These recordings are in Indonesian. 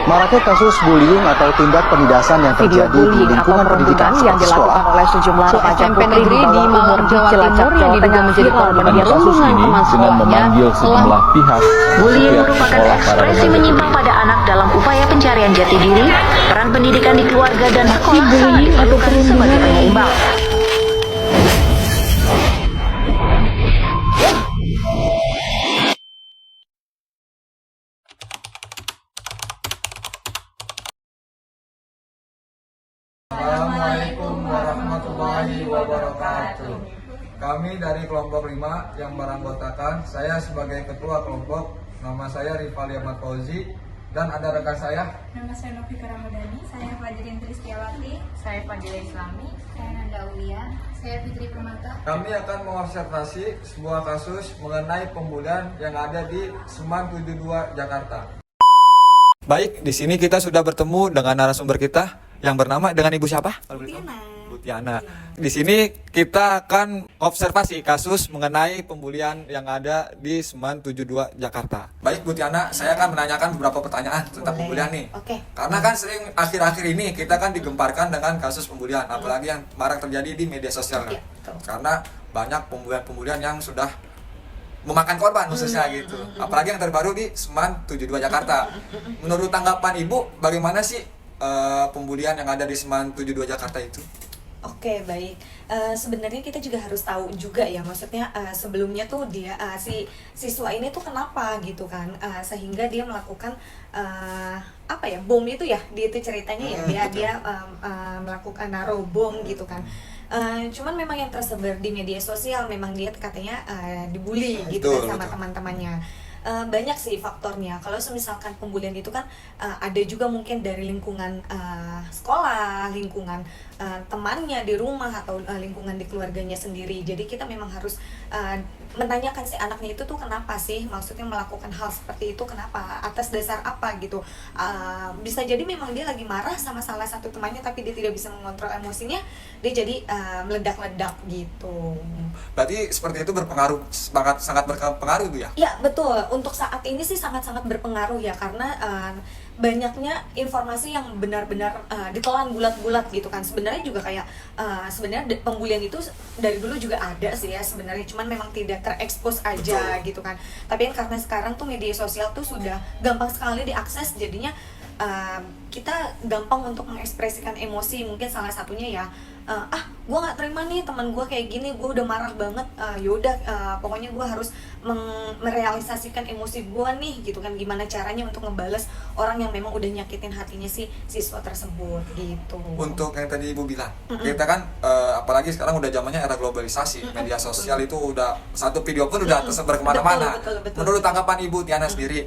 Maraknya kasus bullying atau tindak penindasan yang terjadi di lingkungan pendidikan yang dilakukan oleh sejumlah remaja putri di Malang, Jawa Timur yang diduga menjadi korban kasus ini dengan memanggil sejumlah pihak. Bullying merupakan ekspresi menyimpang pada anak dalam upaya pencarian jati diri, peran pendidikan di keluarga dan sekolah sangat diperlukan sebagai penyeimbang. Assalamualaikum warahmatullahi wabarakatuh. Kami dari kelompok 5 yang beranggotakan, saya sebagai ketua kelompok, nama saya Rifali Ahmad Fauzi, dan ada rekan saya. Nama saya Novika Ramadhani, saya Fajrin Tristiawati, saya Fadila Islami, saya Nanda Aulia, saya Fitri Permata. Kami akan mengobservasi sebuah kasus mengenai pembulian yang ada di Seman 72 Jakarta. Baik, di sini kita sudah bertemu dengan narasumber kita yang bernama dengan Ibu siapa? Bu Tiana. Di sini kita akan observasi kasus mengenai pembulian yang ada di Seman 72 Jakarta. Baik Bu Tiana, saya akan menanyakan beberapa pertanyaan tentang pembulian nih. Oke. Karena kan sering akhir-akhir ini kita kan digemparkan dengan kasus pembulian, apalagi yang marak terjadi di media sosial. Iya, betul. Karena banyak pembulian-pembulian yang sudah memakan korban khususnya gitu. Apalagi yang terbaru di Seman 72 Jakarta. Menurut tanggapan Ibu, bagaimana sih pembulian yang ada di Seman 72 Jakarta itu? Oke, baik. Sebenarnya kita juga harus tahu juga ya, maksudnya sebelumnya tuh dia si siswa ini tuh kenapa gitu kan, sehingga dia melakukan apa ya, bom itu ya, dia itu ceritanya ya, dia melakukan naruh bom gitu kan. Cuman memang yang tersebar di media sosial memang dia katanya dibully gitu kan sama teman-temannya. Banyak sih faktornya. Kalau misalkan pembulian itu kan ada juga mungkin dari lingkungan sekolah, lingkungan temannya di rumah, atau lingkungan di keluarganya sendiri. Jadi kita memang harus menanyakan si anaknya itu tuh kenapa sih, maksudnya melakukan hal seperti itu kenapa, atas dasar apa gitu. Bisa jadi memang dia lagi marah sama salah satu temannya, tapi dia tidak bisa mengontrol emosinya, dia jadi meledak-ledak gitu. Berarti seperti itu berpengaruh, sangat berpengaruh itu ya? Ya betul, untuk saat ini sih sangat-sangat berpengaruh ya, karena banyaknya informasi yang benar-benar ditelan bulat-bulat gitu kan. Sebenarnya juga kayak sebenarnya pembulian itu dari dulu juga ada sih ya sebenarnya, cuman memang tidak terekspos aja gitu kan. Tapi kan karena sekarang tuh media sosial tuh sudah gampang sekali diakses, jadinya kita gampang untuk mengekspresikan emosi. Mungkin salah satunya ya, gue nggak terima nih teman gue kayak gini, gue udah marah banget, yaudah pokoknya gue harus merealisasikan emosi gue nih gitu kan. Gimana caranya untuk ngebales orang yang memang udah nyakitin hatinya si siswa tersebut gitu. Untuk yang tadi Ibu bilang, kita kan apalagi sekarang udah zamannya era globalisasi, media sosial itu udah satu video pun udah tersebar kemana-mana. Betul. Menurut tanggapan Ibu Tiana sendiri,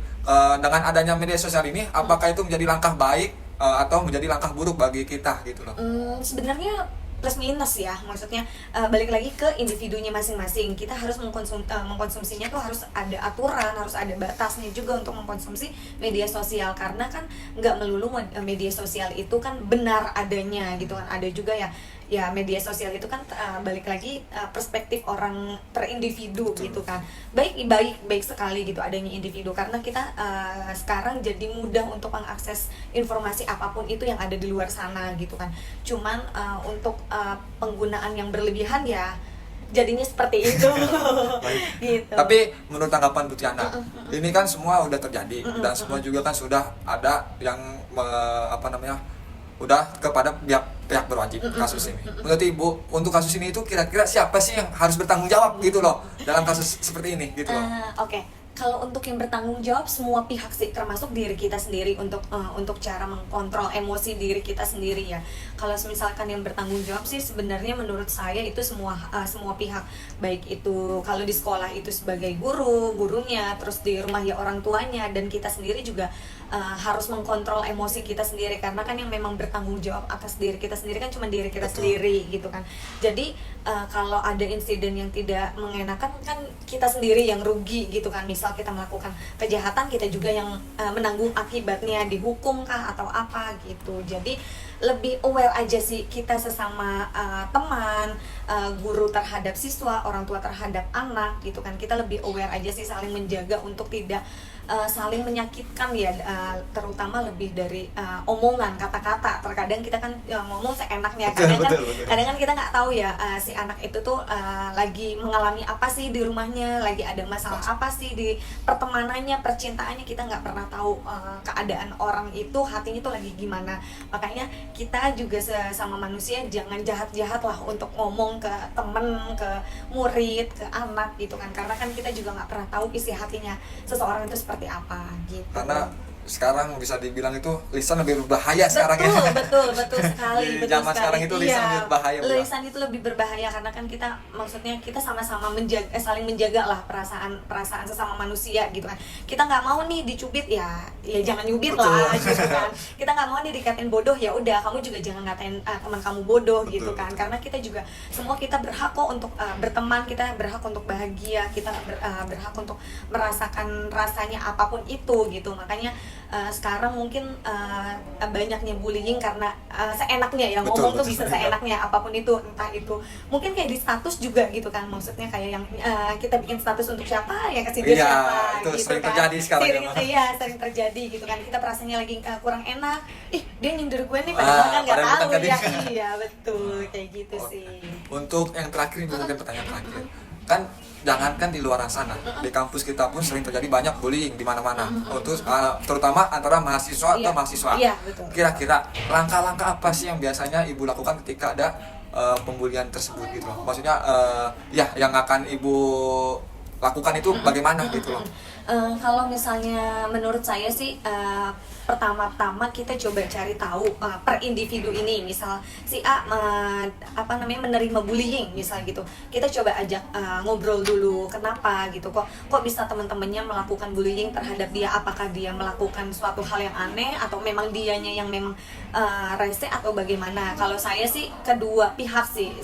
dengan adanya media sosial ini, apakah itu menjadi langkah baik atau menjadi langkah buruk bagi kita gitu loh? Sebenarnya plus minus ya, maksudnya balik lagi ke individunya masing-masing. Kita harus mengkonsumsinya tuh harus ada aturan, harus ada batasnya juga untuk mengkonsumsi media sosial, karena kan nggak melulu media sosial itu kan benar adanya gitu kan. Ada juga ya media sosial itu kan balik lagi perspektif orang per individu gitu kan. Baik sekali gitu adanya individu, karena kita sekarang jadi mudah untuk mengakses informasi apapun itu yang ada di luar sana gitu kan. Cuman untuk penggunaan yang berlebihan ya jadinya seperti itu. Gitu. Tapi menurut tanggapan Bu Tiana, ini kan semua udah terjadi dan semua juga kan sudah ada yang udah kepada pihak berwajib kasus ini. Menurut Ibu, untuk kasus ini itu kira-kira siapa sih yang harus bertanggung jawab gitu loh dalam kasus seperti ini gitu loh? Oke. Kalau untuk yang bertanggung jawab semua pihak sih, termasuk diri kita sendiri untuk cara mengkontrol emosi diri kita sendiri ya. Kalau misalkan yang bertanggung jawab sih sebenarnya menurut saya itu semua pihak, baik itu kalau di sekolah itu sebagai gurunya, terus di rumah ya orang tuanya, dan kita sendiri juga harus mengkontrol emosi kita sendiri, karena kan yang memang bertanggung jawab atas diri kita sendiri kan cuma diri kita sendiri gitu kan. Jadi kalau ada insiden yang tidak mengenakan kan kita sendiri yang rugi gitu kan. Misal kita melakukan kejahatan, kita juga yang menanggung akibatnya, dihukum kah atau apa gitu. Jadi lebih aware aja sih kita sesama teman, guru terhadap siswa, orang tua terhadap anak gitu kan. Kita lebih aware aja sih, saling menjaga untuk tidak saling menyakitkan ya, terutama lebih dari omongan, kata-kata. Terkadang kita kan ngomong seenaknya, kadang kan kita nggak tahu ya si anak itu tuh lagi mengalami apa sih di rumahnya, lagi ada masalah apa sih di pertemanannya, percintaannya. Kita nggak pernah tahu keadaan orang itu, hatinya tuh lagi gimana. Makanya kita juga sesama manusia jangan jahat-jahat lah untuk ngomong ke temen, ke murid, ke anak gitu kan, karena kan kita juga nggak pernah tahu isi hatinya seseorang itu seperti apa gitu. Karena sekarang bisa dibilang itu lisan lebih berbahaya sekarang ya. Betul sekali. Di zaman sekarang itu lisan lebih berbahaya. Lisan itu lebih berbahaya karena kan kita, maksudnya kita sama-sama menjaga, saling menjaga lah perasaan sesama manusia gitu kan. Kita nggak mau nih dicubit ya jangan nyubit lah gitu kan. Kita nggak mau nih dikatain bodoh, ya udah kamu juga jangan ngatain teman kamu bodoh gitu kan. Karena kita juga semua kita berhak kok untuk berteman, kita berhak untuk bahagia, kita berhak untuk merasakan rasanya apapun itu gitu. Makanya sekarang mungkin banyaknya bullying karena seenaknya ya, ngomong tuh bisa seenaknya apapun itu, entah itu mungkin kayak di status juga gitu kan, maksudnya kayak yang kita bikin status untuk siapa ya, kasih dia siapa itu gitu sering kan. terjadi sekarang Sering terjadi gitu kan, kita perasaannya lagi kurang enak, dia nyindir gue nih padahal kan nggak tahu ya. Iya betul kayak gitu sih. Untuk yang terakhir ini mungkin pertanyaan terakhir, kan jangankan di luar sana, di kampus kita pun sering terjadi banyak bullying di mana-mana. Terutama antara mahasiswa atau mahasiswa. Iya, betul. Kira-kira langkah-langkah apa sih yang biasanya ibu lakukan ketika ada pembulian tersebut gitu loh? Maksudnya yang akan ibu lakukan itu bagaimana gitu loh? Kalau misalnya menurut saya sih pertama-tama kita coba cari tahu per individu ini. Misal si A menerima bullying misal gitu, kita coba ajak ngobrol dulu, kenapa gitu, kok bisa teman-temannya melakukan bullying terhadap dia, apakah dia melakukan suatu hal yang aneh atau memang dianya yang memang rese atau bagaimana. Kalau saya sih kedua pihak sih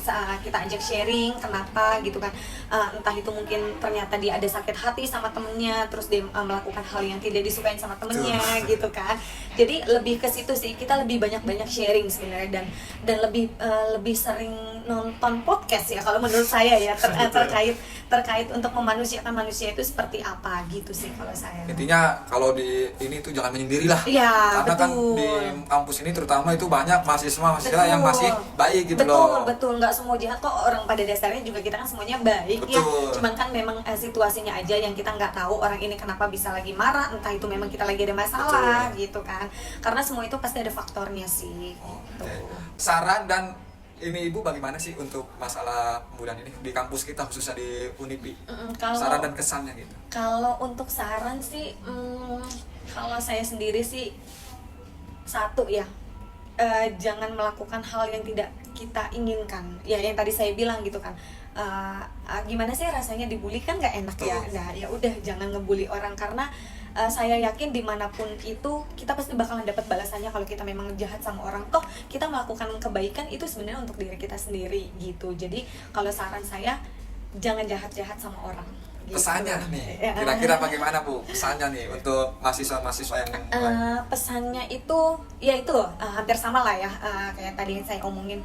kita ajak sharing kenapa gitu kan, entah itu mungkin ternyata dia ada sakit hati sama temennya, terus dia melakukan hal yang tidak disukain sama temennya gitu kan. Jadi lebih ke situ sih, kita lebih banyak sharing sebenarnya, dan lebih sering nonton podcast ya kalau menurut saya ya, terkait untuk memanusiakan manusia itu seperti apa gitu sih kalau saya. Intinya kalau di ini tuh jangan menyendiri lah. Ya, karena kan di kampus ini terutama itu banyak mahasiswa yang masih baik gitu loh. Betul, nggak semua jahat kok, orang pada dasarnya juga kita kan semuanya baik ya. Cuman kan memang situasinya aja yang kita nggak tahu orang ini kenapa bisa lagi marah, entah itu memang kita lagi ada masalah gitu kan. Karena semua itu pasti ada faktornya sih. Saran dan ini ibu bagaimana sih untuk masalah pembulian ini di kampus kita khususnya di Unipi? Saran dan kesannya gitu. Kalau untuk saran sih, kalau saya sendiri sih satu ya, jangan melakukan hal yang tidak kita inginkan. Ya yang tadi saya bilang gitu kan. Gimana sih rasanya dibully, kan nggak enak ya. Nah ya udah jangan ngebully orang, karena saya yakin dimanapun itu kita pasti bakalan dapat balasannya kalau kita memang jahat sama orang. Toh kita melakukan kebaikan itu sebenarnya untuk diri kita sendiri gitu. Jadi kalau saran saya jangan jahat-jahat sama orang gitu. Pesannya nih kira-kira bagaimana Bu pesannya nih untuk mahasiswa yang pesannya itu ya itu hampir sama lah ya, kayak tadi saya omongin.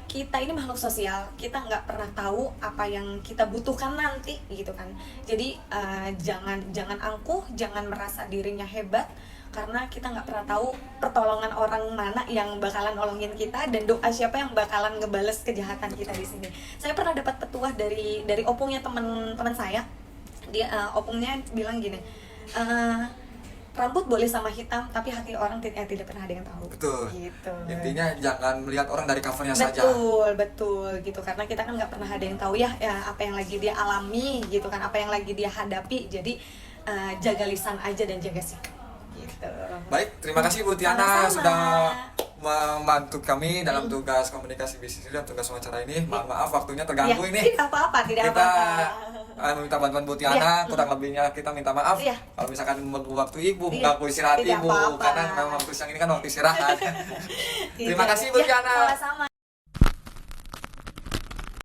Kita ini makhluk sosial, kita nggak pernah tahu apa yang kita butuhkan nanti gitu kan. Jadi jangan angkuh, jangan merasa dirinya hebat, karena kita nggak pernah tahu pertolongan orang mana yang bakalan nolongin kita, dan doa siapa yang bakalan ngebales kejahatan kita di sini. Saya pernah dapat petuah dari opungnya teman saya. Dia opungnya bilang gini, rambut boleh sama hitam, tapi hati orang tidak pernah ada yang tahu. Betul. Gitu. Intinya jangan melihat orang dari covernya saja. Betul gitu, karena kita kan nggak pernah ada yang tahu ya apa yang lagi dia alami gitu kan, apa yang lagi dia hadapi. Jadi jaga lisan aja dan jaga sikap. Gitu. Baik, terima kasih Bu Tiana sudah membantu kami dalam tugas komunikasi bisnis dan tugas wawancara ini. Maaf waktunya terganggu ini. Tidak apa-apa. Meminta bantuan Bu Tiana, kurang lebihnya kita minta maaf. Kalau misalkan waktu Ibu, waktu istirahat Ibu, karena memang waktu siang ini kan waktu istirahat. Terima kasih Bu Tiana. Sama-sama.